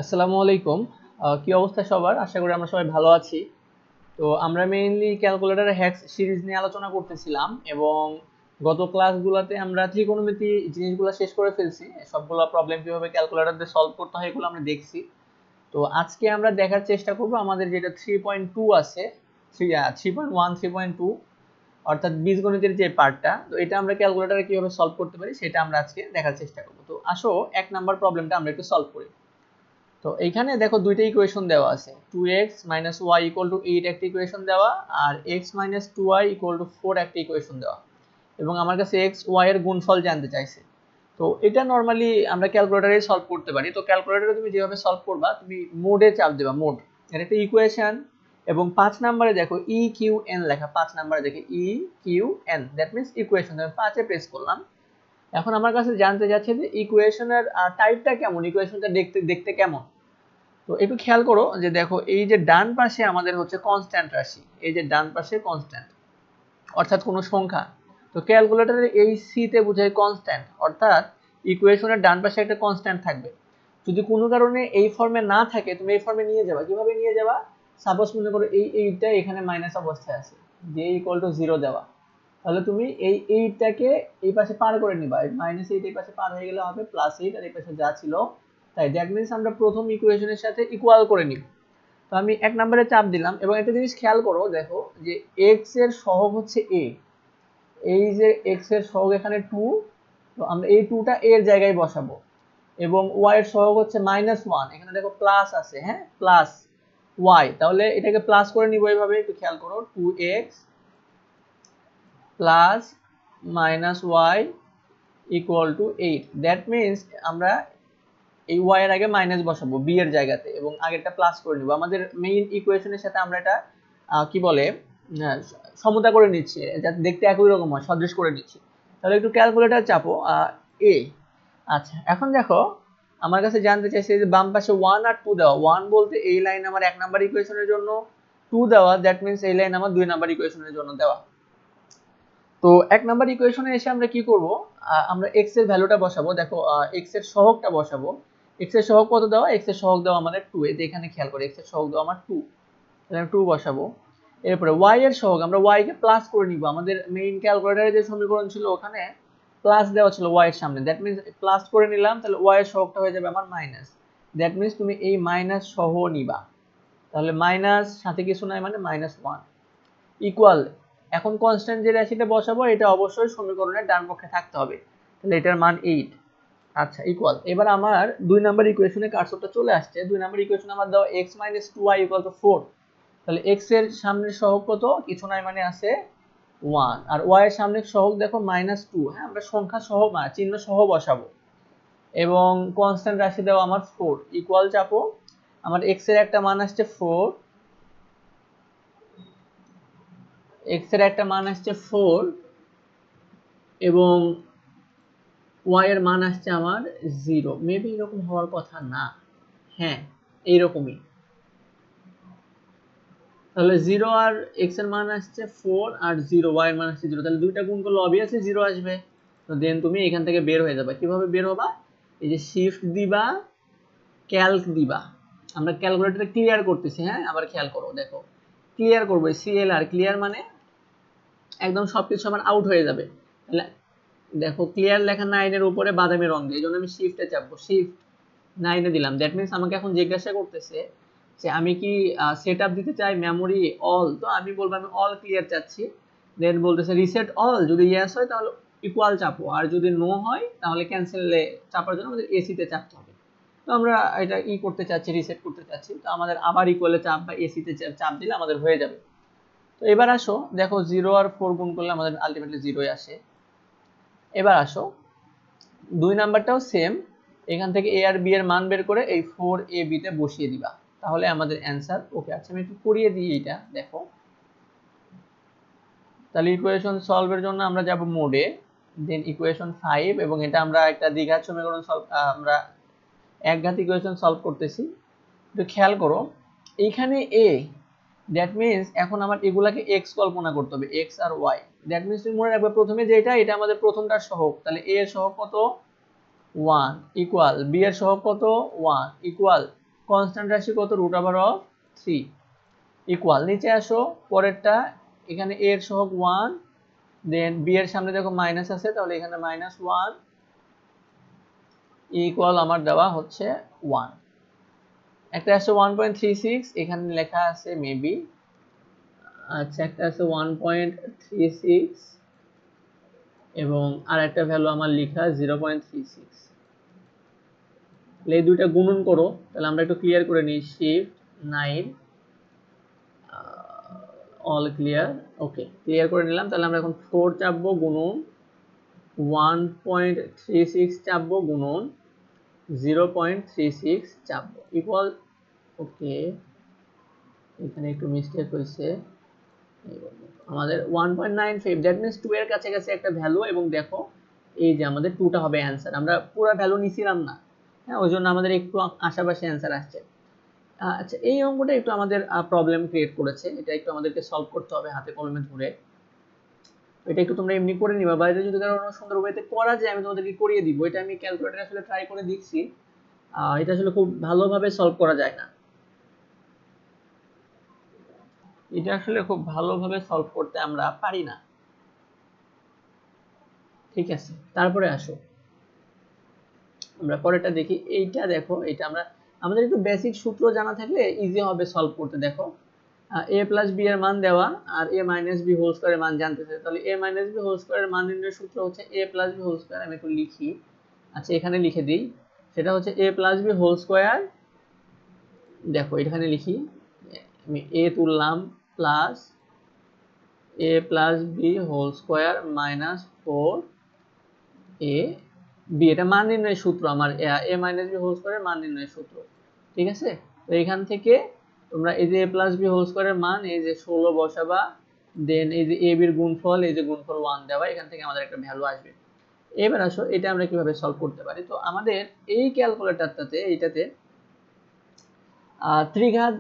আসসালামু আলাইকুম। কি অবস্থা সবার? আশা করি আমরা সবাই ভালো আছি। তো আমরা মেইনলি ক্যালকুলেটর হ্যাক্স সিরিজ নিয়ে আলোচনা করতেছিলাম এবং গত ক্লাসগুলোতে আমরা ত্রিকোণমিতি জিনিসগুলো শেষ করে ফেলছি। সবগুলো প্রবলেম কিভাবে ক্যালকুলেটর দিয়ে সলভ করতে হয় এগুলো আমরা দেখছি। তো আজকে আমরা দেখার চেষ্টা করব আমাদের যেটা 3.2 আছে, 3.1 3.2 অর্থাৎ বীজগণিতের যে পার্টটা, তো এটা আমরা ক্যালকুলেটরে কিভাবে সলভ করতে পারি সেটা আমরা আজকে দেখার চেষ্টা করব। তো আসো 1 নাম্বার প্রবলেমটা আমরা একটু সলভ করি। তো এইখানে দেখো দুইটা ইকুয়েশন দেওয়া আছে, 2x - y = 8 একটা ইকুয়েশন দেওয়া আর x - 2y = 4 একটা ইকুয়েশন দেওয়া এবং আমার কাছে x y এর গুণফল জানতে চাইছে। তো এটা নরমালি আমরা ক্যালকুলেটরে সলভ করতে পারি। তো ক্যালকুলেটরে তুমি যেভাবে সলভ করবা, তুমি মোডে চাপ দেবা, মোড এটা একটা ইকুয়েশন এবং 5 নম্বরে দেখো ই কিউ এন লেখা, 5 নম্বরে দেখে E Q N, that means equation. আমি 5 এ প্রেস করলাম। এখন আমার কাছে জানতে যাচ্ছে যে ইকুয়েশনের টাইপটা কেমন, ইকুয়েশনটা দেখতে দেখতে কেমন। তো একটু খেয়াল করো যে দেখো এই যে ডান পাশে আমাদের হচ্ছে কনস্ট্যান্ট রাশি, এই যে ডান পাশে কনস্ট্যান্ট অর্থাৎ কোনো সংখ্যা। তো ক্যালকুলেটরে এই সি তে বোঝায় কনস্ট্যান্ট, অর্থাৎ ইকুয়েশনের ডান পাশে একটা কনস্ট্যান্ট থাকবে। যদি কোনো কারণে এই ফর্মে না থাকে, তুমি এই ফর্মে নিয়ে যাবা। কিভাবে নিয়ে যাবা? সাপোজ মনে করো এই এইটা এখানে মাইনাস অবস্থায় আছে, যে = 0 দেওয়া, তাহলে তুমি এই এইটাকে এই পাশে পার করে নিবা। -8 এই পাশে পার হয়ে গেলে হবে +8 আর এই পাশে যা ছিল তাই। দ্যাট মিন্স আমরা প্রথম ইকুয়েশনের সাথে ইকুয়াল করে নিব। তো আমি 1 নম্বরে চাপ দিলাম এবং একটা জিনিস খেয়াল করো, দেখো যে x এর সহগ হচ্ছে a, এই যে x এর সহগ এখানে 2, তো আমরা এই 2টা a এর জায়গায় বসাবো এবং y এর সহগ হচ্ছে -1, এখানে দেখো প্লাস আছে, হ্যাঁ প্লাস y, তাহলে এটাকে প্লাস করে নিব এইভাবে। একটু খেয়াল করো, 2x plus -y = 8, that means আমরা এই y এর আগে মাইনাস বসাবো b এর জায়গাতে এবং আগেরটা প্লাস করে নিব। আমাদের মেইন ইকুয়েশনের সাথে আমরা এটা কি বলে সমতা করে নিচ্ছি, যাতে দেখতে একই রকম হয়, সদৃশ করে নিচ্ছি। তাহলে একটু ক্যালকুলেটর চাপো a। আচ্ছা, এখন দেখো আমার কাছে জানতে চাইছে যে বাম পাশে 1 আর 2 দেওয়া। 1 বলতে এই লাইন আমার 1 নাম্বার ইকুয়েশনের জন্য, 2 দেওয়া, দ্যাট মিন্স এই লাইন আমার 2 নাম্বার ইকুয়েশনের জন্য দেওয়া। তো 1 নাম্বার ইকুয়েশনে এসে আমরা কি করব, আমরা x এর ভ্যালুটা বসাবো। দেখো x এর সহগটা বসাবো। x এর সহগ কত দেওয়া? x এর সহগ দেওয়া আমাদের 2, এই যে এখানে খেয়াল করে x এর সহগ দেওয়া আমার 2, তাহলে আমি 2 বসাবো। এরপরে y এর সহগ, আমরা y কে প্লাস করে নিব। আমাদের মেইন ক্যালকুলেটরে যে সমীকরণ ছিল ওখানে প্লাস দেওয়া ছিল y এর সামনে, দ্যাট মিন্স প্লাস করে নিলাম, তাহলে y এর সহগটা হয়ে যাবে আমার মাইনাস। দ্যাট মিন্স তুমি এই মাইনাস সহ নিবা, তাহলে মাইনাস সাথে কিছু নাই মানে -1 ইকুয়াল। এখন কনস্ট্যান্ট যে রাশিটা বসাবো এটা অবশ্যই সমীকরণের ডান পক্ষে থাকতে হবে, তাহলে এটার মান 8। আচ্ছা, ইকুয়াল। এবার আমার 2 নাম্বার ইকুয়েশনে কার্সরটা চলে আসছে। 2 নাম্বার ইকুয়েশনে আমার দাও x - 2y = 4, তাহলে x এর সামনের সহগ কত? কিছু নাই মানে আছে 1, আর y এর সামনের সহগ দেখো -2, হ্যাঁ আমরা সংখ্যা সহ বা চিহ্ন সহ বসাবো এবং কনস্ট্যান্ট রাশি দাও আমার 4, ইকুয়াল চাপো। আমার x এর একটা মান আসছে 4, x এর একটা মান আসছে 4 এবং y এর মান আসছে আমার 0। মেবি এরকম হওয়ার কথা না, হ্যাঁ এইরকমই। তাহলে 0 আর x এর মান আসছে 4 আর 0, y এর মান আসছে 0, তাহলে দুইটা গুণ করলে অবভিয়াসলি 0 আসবে। তো দেন তুমি এখান থেকে বের হয়ে যাবে। কিভাবে বের হবা? এই যে শিফট দিবা, ক্যালক দিবা। আমরা ক্যালকুলেটরে ক্লিয়ার করতেছি, হ্যাঁ আবার খেয়াল করো, দেখো ক্লিয়ার করবো, CLR ক্লিয়ার মানে একদম সবকিছু আমার আউট হয়ে যাবে। তাহলে দেখো ক্লিয়ার লেখা 9 এর উপরে বাদামি রং দিয়ে, এইজন্য আমি শিফটে চাপবো, শিফট 9 এ দিলাম। দ্যাট মিন্স আমাকে এখন জিজ্ঞাসা করতেছে যে আমি কি সেটআপ দিতে চাই মেমোরি অল, তো আমি বলবো আমি অল ক্লিয়ার চাচ্ছি। দেন বলতেছে রিসেট অল, যদি ইয়েস হয় তাহলে ইকুয়াল চাপো, আর যদি নো হয় তাহলে ক্যান্সেলে চাপার জন্য আমাদের এসিতে চাপতে হবে। তো আমরা এটা করতে চাচ্ছি, রিসেট করতে চাচ্ছি, তো আমাদের আবার ইকুয়ালে চাপ বা এসিতে চাপ দিলে আমাদের হয়ে যাবে। তো এবার আসো, দেখো 0 আর 4 গুণ করলে আমাদের আলটিমেটলি 0ই আসে। এবার আসো 2 নাম্বারটাও সেম, এখান থেকে a আর b এর মান বের করে এই 4ab তে বসিয়ে দিবা, তাহলে আমাদের অ্যান্সার ওকে। আচ্ছা, আমি একটু করিয়ে দিই এটা, দেখো তাহলে ইকুয়েশন সলভের জন্য আমরা যাব মোডে, দেন ইকুয়েশন 5 এবং এটা আমরা একটা দ্বিঘাত সমীকরণ সলভ, আমরা একঘাত ইকুয়েশন সলভ করতেছি। একটু খেয়াল করো এইখানে a, দ্যাট মিন্স এখন আমার এগুলাকে x কল্পনা করতে হবে, x আর y। দ্যাট মিন্স তুমি মনে রাখবে প্রথমে যেটা, এটা আমাদের প্রথমটার সহগ, তাহলে a এর সহগ কত? 1 ইকুয়াল, b এর সহগ কত? 1 ইকুয়াল, কনস্ট্যান্ট রাশি কত √3 ইকুয়াল নিচে আসো পরেরটা এখানে a এর সহগ 1 দেন b এর সামনে দেখো মাইনাস আছে তাহলে এখানে -1 ইকুয়াল আমার দেওয়া হচ্ছে 1 একটা আছে 1.36 এখানে লেখা আছে মেবি আচ্ছা একটা আছে 1.36 এবং আর একটা ভ্যালু আমার লেখা 0.36 এই দুইটা গুণন করো তাহলে আমরা একটু ক্লিয়ার করে নিই shift 9 all clear okay clear করে নিলাম তাহলে আমরা এখন 4 চাপবো গুণন 1.36 চাপবো গুণন 0.36 চাপবো ইকুয়াল ওকে এখানে একটু মিস্টেক হয়েছে আমাদের 1.95 দ্যাট মিন্স 2 এর কাছাকাছি একটা ভ্যালু এবং দেখো এই যে আমাদের 2টা হবে অ্যান্সার আমরা পুরো ভ্যালু নিছিলাম না হ্যাঁ ওই জন্য আমাদের একটু আশেপাশে অ্যান্সার আসছে আচ্ছা এই অঙ্কটা একটু আমাদের প্রবলেম ক্রিয়েট করেছে এটা একটু আমাদেরকে সলভ করতে হবে হাতে কলমে ধরে এটা একটু তোমরা এমনি করে নিবা বা এটা যদি কারো সুন্দর ওয়েতে করা যায় আমি তোমাদেরকে করিয়ে দিব এটা আমি ক্যালকুলেটরে আসলে ট্রাই করে দেখছি এটা আসলে খুব ভালোভাবে সলভ করা যায় না এটা আসলে খুব ভালোভাবে সলভ করতে আমরা পারি না ঠিক আছে তারপরে আসো আমরা পরেরটা দেখি এইটা দেখো এটা আমরা আমাদের একটু বেসিক সূত্র জানা থাকলে ইজি হবে সলভ করতে দেখো a প্লাস b এর মান দেওয়া আর a মাইনাস b হোল স্কয়ারের মান জানতে চাই তাহলে a মাইনাস b হোল স্কয়ারের মান নির্ণয়ের সূত্র হচ্ছে a plus b whole square আমি একটু লিখি আচ্ছা এখানে লিখে দিই সেটা হচ্ছে a plus b whole square দেখো এখানে লিখি আমি a তুললাম plus a plus b whole square minus 4 a b এটা মান নির্ণয়ের সূত্র আমার a মাইনাস b হোল স্কয়ারের মান নির্ণয়ের সূত্র ঠিক আছে তো এখান থেকে তোমরা এই যে a প্লাস b হোল স্কয়ারের মান এই যে 16 বসাবা দেন এই যে a b এর গুণফল এই যে গুণফল 1 দেওয়া এখান থেকে আমাদের একটা ভ্যালু আসবে এবার আসো এটা আমরা কিভাবে সলভ করতে পারি তো আমাদের এই ক্যালকুলেটরটাতে এইটাতে ত্রিঘাত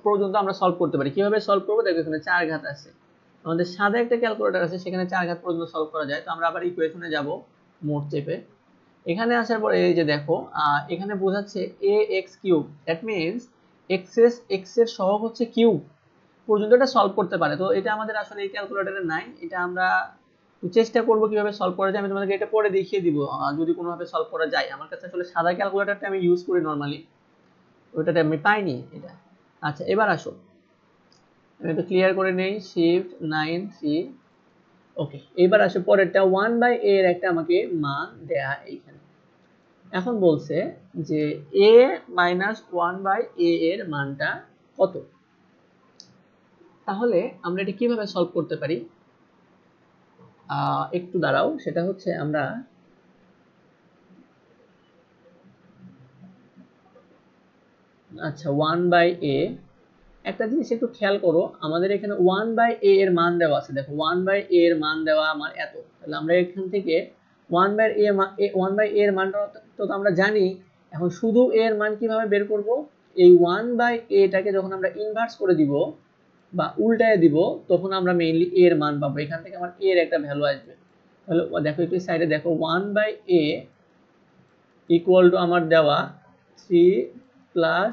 পর্যন্ত আমরা সলভ করতে পারি কিভাবে সলভ করব দেখো এখানে চার ঘাত আছে আমাদের সাদা একটা ক্যালকুলেটর আছে সেখানে চার ঘাত পর্যন্ত সলভ করা যায় তো আমরা আবার ইকুয়েশনে যাব মোড চেপে এখানে আসার পরে এই যে দেখো এখানে বোঝাচ্ছে ax³ দ্যাট মিন্স x এর সহগ হচ্ছে কিউব পর্যন্ত এটা সলভ করতে পারে তো এটা আমাদের আসলে এই ক্যালকুলেটরে নাই এটা আমরা চেষ্টা করব কিভাবে সলভ করা যায় আমি তোমাদেরকে এটা পরে দেখিয়ে দিব যদি কোনোভাবে সলভ করা যায় আমার কাছে আসলে সাদা ক্যালকুলেটরটা আমি ইউজ করি নরমালি ওইটাতে আমি পাইনি এটা আচ্ছা এবার আসো আমি একটু ক্লিয়ার করে নেই শিফট 9 3 ওকে এবার আসো পরেরটা 1/a এর একটা আমাকে মান দেয়া এইখানে এখন বলছে যে a মাইনাস 1/a এর মানটা কত তাহলে আমরা এটা কিভাবে সলভ করতে পারি একটু দাঁড়াও সেটা হচ্ছে আমরা আচ্ছা 1/a একটা জিনিস একটু খেয়াল করো আমাদের এখানে 1/a এর মান দেওয়া আছে দেখো 1/a এর মান দেওয়া আমার এত তাহলে আমরা এখান থেকে 1/a এর মানটা তো আমরা জানি এখন শুধু a এর মান কিভাবে বের করব এই 1/a টাকে যখন আমরা ইনভার্স করে দিব বা উল্টায় দিব তখন আমরা মেইনলি a এর মান পাবো এখান থেকে আমার a এর একটা ভ্যালু আসবে তাহলে দেখো একটু সাইডে দেখো 1/a ইকুয়াল টু আমার দেওয়া 3 প্লাস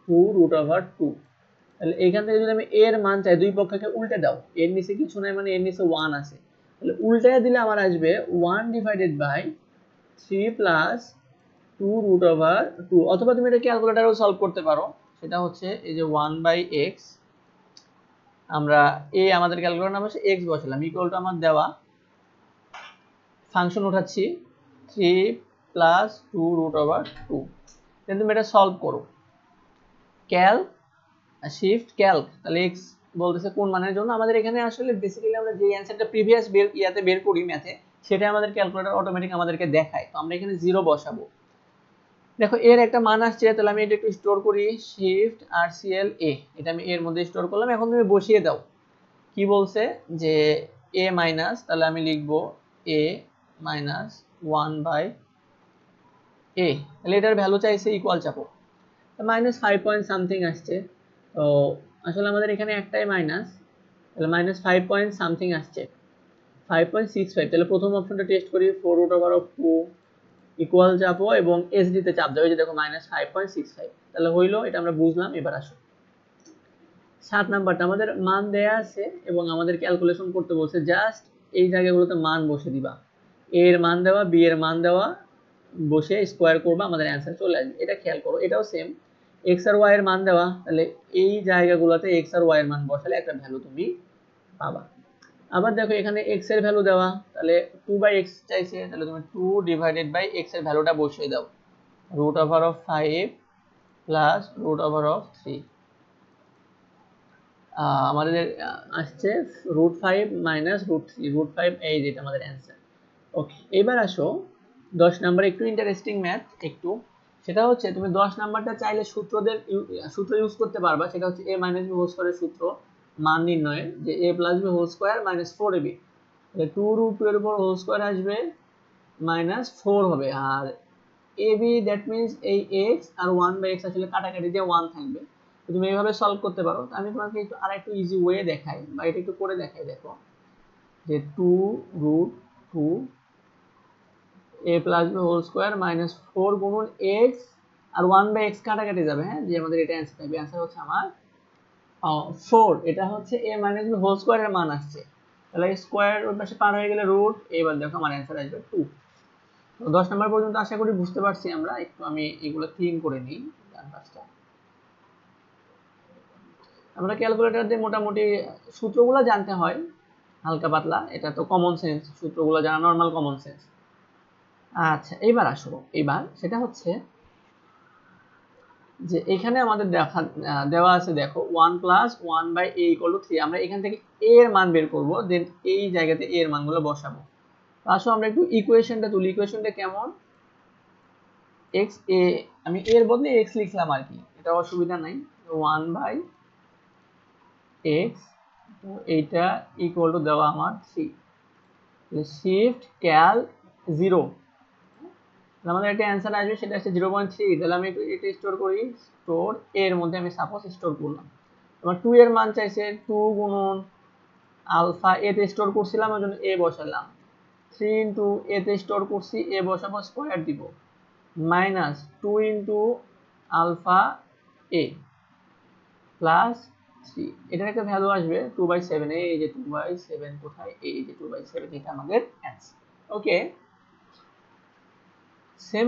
2√2 তাহলে এখান থেকে যদি আমি এর মান চাই দুই পক্ষকে উল্টে দাও এর নিচে কিছু নাই মানে এর নিচে 1 আছে তাহলে উল্টায় দিলে আমার আসবে 1/3 প্লাস 2√2 অথবা তুমি এটা ক্যালকুলেটরেও সলভ করতে পারো সেটা হচ্ছে এই যে 1/x আমরা আমাদের ক্যালকুলেটর নাম হচ্ছে x বসালাম ইকুয়াল টু আমার দেওয়া ফাংশন উঠাচ্ছি 3 প্লাস 2√2 দেন তুমি এটা সলভ করো ক্যালক শিফট ক্যালক তাহলে x বলতেছে কোন মানের জন্য আমাদের এখানে আসলে বেসিক্যালি আমরা যে অ্যানসারটা প্রিভিয়াস বের করি ম্যাথে সেটা আমাদের ক্যালকুলেটর অটোমেটিক আমাদেরকে দেখায় তো আমরা এখানে 0 বসাবো দেখো এর একটা মান আসছে তাহলে আমি এটা একটু স্টোর করি শিফট RCL a এটা আমি এর মধ্যে স্টোর করলাম এখন তুমি বসিয়ে দাও কি বলছে যে a মাইনাস তাহলে আমি লিখব a মাইনাস 1/a তাহলে এটার ভ্যালু চাইছে ইকুয়াল চাপো মাইনাস 5 পয়েন্ট সামথিং আসছে তো আসলে আমাদের এখানে একটাই মাইনাস তাহলে মাইনাস 5 পয়েন্ট সামথিং আসছে 5.65 তাহলে প্রথম অপশনটা টেস্ট করি 4√2 ইকুয়াল চাপো এবং এসডি তে চাপ দাও, এই যে দেখো -5.65, তাহলে হইলো, এটা আমরা বুঝলাম। এবার আসো 7 নাম্বারটা, আমাদের মান দেয়া আছে এবং আমাদের ক্যালকুলেশন করতে বলছে, জাস্ট এই জায়গাগুলোতে মান বসে দিবা, এ এর মান দেওয়া, বি এর মান দেওয়া, বসে স্কোয়ার করবা, আমাদের অ্যান্সার চলে আসবে। এটা খেয়াল করো, এটাও সেম, এক্স আর ওয়াই এর মান দেওয়া, তাহলে এই জায়গাগুলোতে এক্স আর ওয়াই এর মান বসালে একটা ভ্যালু তুমি পাবা। আবার দেখো এখানে এক্স এর ভ্যালু দেওয়া, তাহলে 2/x চাইছে, তাহলে তুমি 2 ডিভাইডেড বাই x এর ভ্যালুটা বসিয়ে দাও, √5 প্লাস √3। আমাদের আসছে √5 মাইনাস √3, √5, এই যেটা আমাদের অ্যান্সার। ওকে, এবার আসো 10 নাম্বার, একটু ইন্টারেস্টিং ম্যাথ একটু, সেটা হচ্ছে তুমি 10 নাম্বারটা চাইলে সূত্র ইউজ করতে পারবা, সেটা হচ্ছে a মাইনাস b হোল স্কয়ারের সূত্র মান নির্ণয়ের, যে a plus b whole square minus 4ab, তাহলে 2√2 এর উপর হোল স্কয়ার আসবে মাইনাস 4 হবে, আর ab দ্যাট মিন্স এই x আর 1/x আসলে কাটাকাটি দিয়ে 1 থাকবে। তো তুমি এইভাবে সলভ করতে পারো। তো আমি তোমাকে একটু আরেকটু ইজি ওয়ে দেখাই, বা এটা একটু করে দেখাই। দেখো যে 2√2 a plus b whole square minus 4 গুণন x আর 1/x কাটাকাটি যাবে, হ্যাঁ, যে আমাদের এটা অ্যান্সার থাকবে। অ্যান্সার হচ্ছে আমার 4, এটা হচ্ছে a মাইনাস b হোল স্কয়ারের মান আসছে, তাহলে স্কয়ার ওর পাশে পার হয়ে গেলে রুট, এবার দেখো আমার অ্যান্সার আসবে 2। তো 10 নাম্বার পর্যন্ত আশা করি বুঝতে পারছি আমরা। একটু আমি এগুলো ক্লিন করে নিই ডান পাশটা। আমরা ক্যালকুলেটর দিয়ে মোটামুটি সূত্রগুলো জানতে হয় হালকা পাতলা, এটা তো কমন সেন্স, সূত্রগুলো জানা নর্মাল কমন সেন্স। আচ্ছা, এবার আসো, এবার সেটা হচ্ছে যে এখানে আমাদের দেওয়া আছে, দেখো 1 প্লাস 1/a = 3, আমরা এখান থেকে a এর মান বের করব, দেন এই জায়গাতে a এর মানগুলো বসাবো। আসো আমরা একটু ইকুয়েশনটা তুলি। ইকুয়েশনটা কেমন, x a, আমি এর বদলে x লিখলাম আর কি, এটা অসুবিধা নাই, 1/x, তো এইটা ইকুয়াল টু দেওয়া আমার 3, শিফট ক্যাল 0, আমাদের একটা অ্যান্সার আসবে, সেটা হচ্ছে 0.3। তাহলে আমি এটা স্টোর করি, স্টোর এর মধ্যে আমি সাপোজ স্টোর করলাম। আমার 2 এর মান চাইছে, 2 গুণন আলফা, এ তে স্টোর করছিলাম ওই জন্য এ বসালাম, 3 ইন্টু এ তে স্টোর করছি, এ বসাবো, স্কোয়ার দিব, মাইনাস 2 ইন্টু আলফা এ প্লাস 3, এটার একটা ভ্যালু আসবে 2/7, এই যে 2/7 কোথায়, এই যে 2/7, এটা আমাদের অ্যান্সার। ওকে, সেম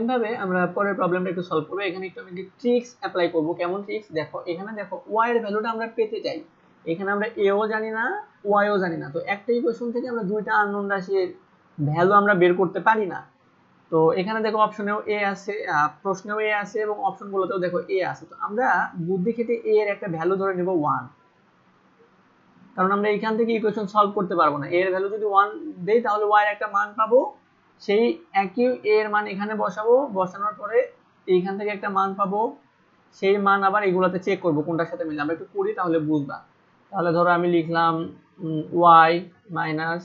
ভাবে আমরা পরের প্রবলেমটা একটু সলভ করব। এখানে একটু আমি ট্রিক্স অ্যাপ্লাই করব। কেমন ট্রিক্স, দেখো এখানে দেখো y এর ভ্যালুটা আমরা পেতে চাই, এখানে আমরা a ও জানি না y ও জানি না, তো একটা ইকুয়েশন থেকে আমরা দুইটা আননোন রাশির ভ্যালু আমরা বের করতে পারি না। তো এখানে দেখো অপশনেও a আছে, প্রশ্নেও a আছে, এবং অপশনগুলোতেও দেখো a আছে। তো আমরা বুদ্ধি খেটে a এর একটা ভ্যালু ধরে নেব 1, কারণ আমরা এখান থেকে ইকুয়েশন সলভ করতে পারবো না। a এর ভ্যালু যদি 1 দেই তাহলে y এর একটা মান পাবো, সেই একই a এর মান এখানে বসাবো, বসানোর পরে এইখান থেকে একটা মান পাবো, সেই মান আবার এগুলাতে চেক করব কোনটার সাথে মিলে। আমরা একটু করি তাহলে বুঝবা। তাহলে ধরো আমি লিখলাম y মাইনাস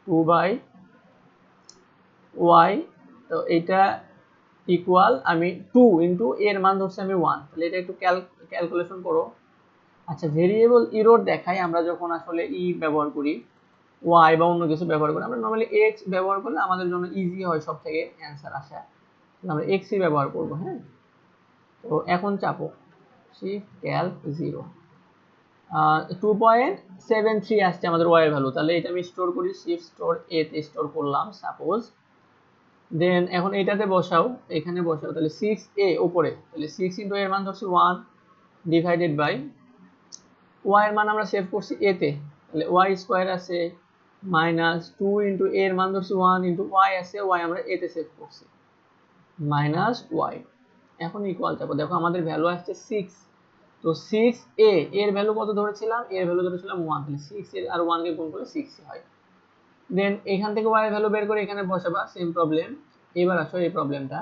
2/y, তো এটা ইকুয়াল, আমি 2 ইন্টু এর মান ধরছি আমি 1, তাহলে এটা একটু ক্যালকুলেশন করো। আচ্ছা, ভেরিয়েবল ইরর দেখাই আমরা যখন আসলে ব্যবহার করি, y বা অন্য কিছু ব্যবহার করি। আমরা নরমালি x ব্যবহার করলে আমাদের জন্য ইজি হয় সব থেকে অ্যান্সার আসা, আমরা x ই ব্যবহার করব। হ্যাঁ, তো এখন চাপো শিফট ক্যাল 0, 2.73 আসছে আমাদের y এর ভ্যালু, তাহলে এটা আমি স্টোর করি, শিফট স্টোর a তে স্টোর করলাম সাপোজ, দেন এখন এটাতে বসাও, এখানে বসাও, তাহলে 6a উপরে, তাহলে 6 ইনটু এর মান ধরছি 1 ডিভাইডেড বাই y এর মান আমরা সেভ করছি a তে, তাহলে y স্কয়ার আছে মাইনাস 2 ইনটু এর মান ধরছি 1 ইনটু y আছে, y আমরা a তে সেভ করছি মাইনাস y, এখন ইকুয়াল চাপো, দেখো আমাদের ভ্যালু আসছে 6, তো 6a এর ভ্যালু কত ধরেছিলাম, এর ভ্যালু ধরেছিলাম 1, তাহলে 6 এর আর 1 কে গুণ করলে 6 হয়। দেন এখান থেকে y এর ভ্যালু বের করে এখানে বসাবা, সেম প্রবলেম। এবার আসো এই প্রবলেমটা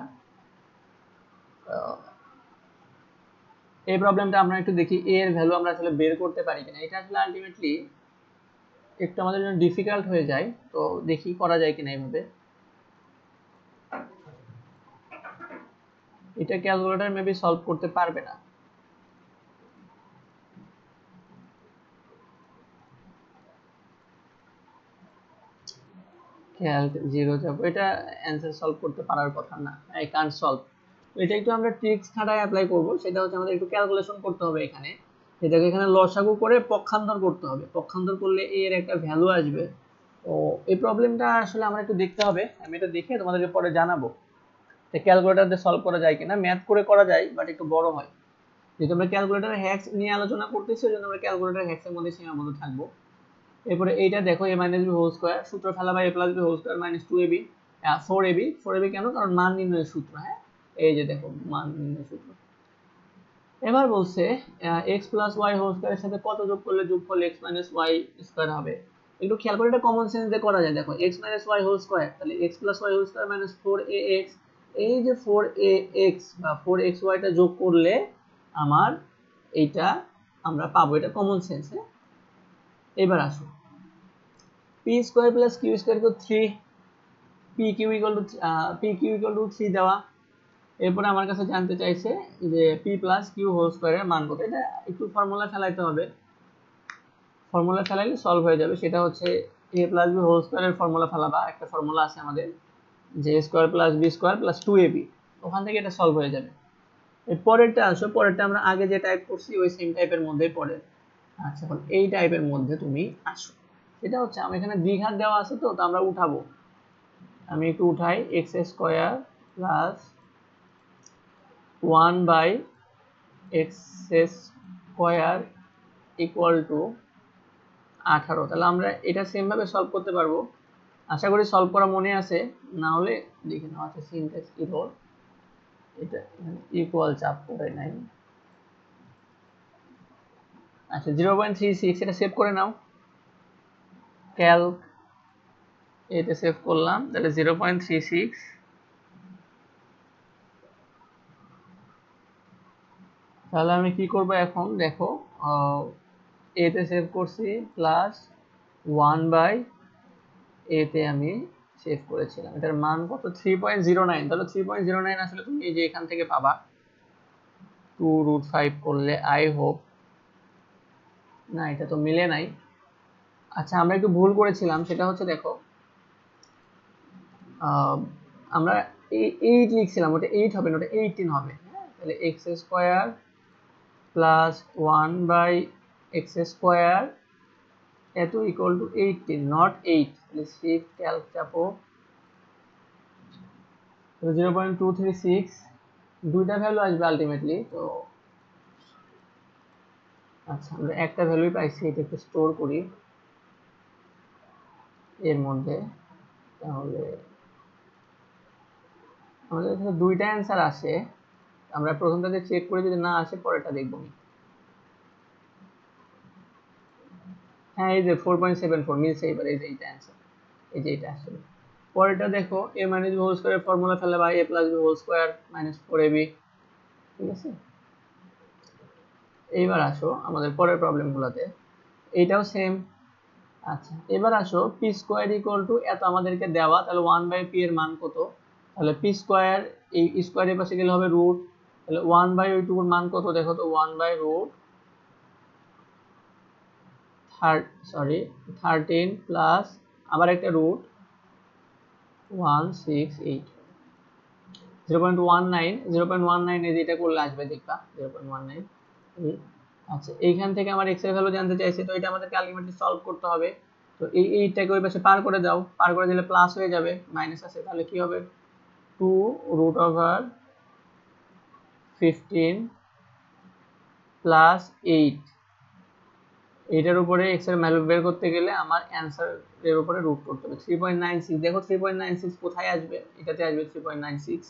আমরা একটু দেখি a এর ভ্যালু আমরা আসলে বের করতে পারি কিনা। এটা আসলে আলটিমেটলি একটু আমাদের জন্য ডিফিকাল্ট হয়ে যায়, তো দেখি করা যায় কিনা এইভাবে। এটা ক্যালকুলেটর মেবি সলভ করতে পারবে না। ক্যালক 0 যাব, এটা অ্যান্সার সলভ করতে পারার কথা না, আই কান্ট সলভ। তো এটা একটু আমরা ট্রিক্স খাটায় অ্যাপ্লাই করব, সেটা হচ্ছে আমাদের একটু ক্যালকুলেশন করতে হবে এখানে। এটাকে এখানে লসাগু করে পক্ষান্তর করতে হবে, পক্ষান্তর করলে এর একটা ভ্যালু আসবে। তো এই প্রবলেমটা আসলে আমরা একটু দেখতে হবে, আমি এটা দেখে তোমাদেরকে পরে জানাবো যে ক্যালকুলেটর দিয়ে সলভ করা যায় কিনা। ম্যাথ করে করা যায়, বাট একটু বড় হয়। যেহেতু আমরা ক্যালকুলেটর হ্যাক্স নিয়ে আলোচনা করতেছি, ওই জন্য আমরা ক্যালকুলেটর হ্যাক্সের মধ্যে সীমাবদ্ধ থাকবো। এরপরে এইটা দেখো a minus B whole square, সূত্র ফেলা by a plus B whole square minus 2ab 4ab কেন, কারণ মান নির্ণয়ের সূত্র। হ্যাঁ, এই যে দেখো মান নির্ণয়ের সূত্র। এবার বলছে x প্লাস ওয়াই হোল স্কয়ারের সাথে কত যোগ করলে যোগফল x মাইনাস ওয়াই স্কয়ার হবে। একটু খেয়াল করে, এটা কমন সেন্স দিয়ে করা যায়। দেখো x minus Y whole square, তাহলে x plus Y whole square minus 4ax, এই যে 4ax বা 4xy টা যোগ করলে আমার এইটা আমরা পাবো, এটা কমন সেন্স। হ্যাঁ, এবার আসো P square plus Q square equal 3, P Q equal to 3 দেওয়া। এরপরে আমার কাছে জানতে চাইছে যে পি প্লাস কিউ হোল স্কোয়ারের মান কত। এটা একটু ফর্মুলা ফেলাইতে হবে, ফর্মুলা ফেলাইলে সলভ হয়ে যাবে। সেটা হচ্ছে এ প্লাস বি হোল স্কোয়ারের ফর্মুলা ফেলাবা, একটা ফর্মুলা আছে আমাদের যে square plus B square plus 2ab, ওখান থেকে এটা সলভ হয়ে যাবে। এর পরেরটা আসো, পরেরটা আমরা আগে যে টাইপ করছি ওই সেম টাইপের মধ্যেই পড়ে। আচ্ছা, এখন এই টাইপের মধ্যে তুমি আসো, সেটা হচ্ছে আমার এখানে দ্বিঘাত দেওয়া আছে, তো আমরা উঠাবো। আমি একটু উঠাই, X square plus 1 by X square equal to 18। তাহলে আমরা এটা সেম ভাবে সলভ করতে পারবো, আশা করি সলভ করা মনে আছে, না হলে দেখে নাও। আচ্ছা, সিনট্যাক্স ইরর, এটা ইকুয়াল চাপ করে নাই। আচ্ছা, 0.36 এটা সেভ করে নাও, ক্যালক এতে সেভ করলাম, তাহলে 0.36। তাহলে আমি কি করব এখন, দেখো এতে সেভ করছি প্লাস 1 বাই এতে আমি সেভ করেছিলাম, এটার মান কত 3.09। তাহলে 3.09 আসলে তুমি এই যে এখান থেকে পাবা 2√5 করলে, আই হোপ। না, এটা তো মিলে নাই। আচ্ছা, আমরা একটু ভুল করেছিলাম, সেটা হচ্ছে দেখো আমরা 8 লিখছিলাম, ওটা 8 হবে না, ওটা 18 হবে। হ্যাঁ, তাহলে X square plus 1 by X square এত ইকুয়াল টু 18, নট 8। তাহলে শিফট ক্যালক চাপো, 0.236 দুইটা ভ্যালু আসবে আলটিমেটলি। তো আচ্ছা, আমরা একটা ভ্যালুই পাইছি, এটা একটু স্টোর করি এর মধ্যে। তাহলে আমাদের এখানে দুইটা অ্যান্সার আসে, আমরা প্রথমটাতে চেক করে যদি না আসে পরেরটা দেখবো। হ্যাঁ, এই যে 4.74 মিলছে, এবার এই যে এইটা অ্যান্সার, এই যে এটা আসলে। পরেরটা দেখো, a মাইনাস বি হোল স্কয়ারের ফর্মুলা ফেলে বা a plus B whole square minus 4ab। ঠিক আছে, এইবার আসো আমাদের পরের প্রবলেমগুলোতে, এইটাও সেম। আচ্ছা, এবার আসো পি স্কোয়ার ইকুয়াল টু এত আমাদেরকে দেওয়া, তাহলে 1 বাই পি এর মান কত। তাহলে পি স্কোয়ার, এই স্কোয়ারের পাশে গেলে হবে রুট, তাহলে 1 বাই ওইটুকুর মান কত দেখো তো, 1 বাই রুট 13 প্লাস আবার একটা রুট 168, 0.19 এই যে এটা করলে আসবে, দেখবা 0.19। আচ্ছা, এইখান থেকে আমার এক্স এর ভ্যালু জানতে চাইছে, তো এটা আমাদেরকে আলটিমেটলি সলভ করতে হবে। তো এইটাকে ওই পাশে পার করে দাও, পার করে দিলে প্লাস হয়ে যাবে, মাইনাস আছে, তাহলে কি হবে 2√15 প্লাস 8। এইটার উপরে এক্স এর ভ্যালু বের করতে গেলে আমার অ্যান্সার এর উপরে রুট করতে হবে। 3.96 দেখো 3.96 কোথায় আসবে, এটাতে আসবে 3.96।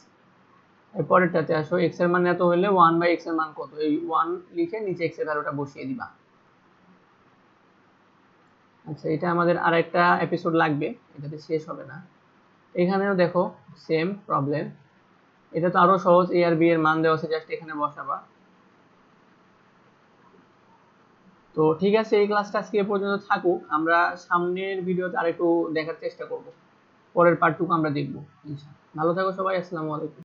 পরেরটাতে আসো, এক্স এর মান এত হলে 1 বাই এক্স এর মান কত, এই 1 লিখে নিচে এক্স এর ভ্যালুটা বসিয়ে দিবা। আচ্ছা, এটা আমাদের আরেকটা এপিসোড লাগবে, এটাতে শেষ হবে না। এখানেও দেখো সেম প্রবলেম, এটা তো আরো সহজ, এ আর বি এর মান দেওয়া আছে, জাস্ট এখানে বসাবা। তো ঠিক আছে, এই ক্লাসটা আজকে এ পর্যন্ত থাকুক, আমরা সামনের ভিডিওতে আরেকটু দেখার চেষ্টা করব, পরের পার্টটুকু আমরা দেখবো। ভালো থাকো সবাই, আসসালামু আলাইকুম।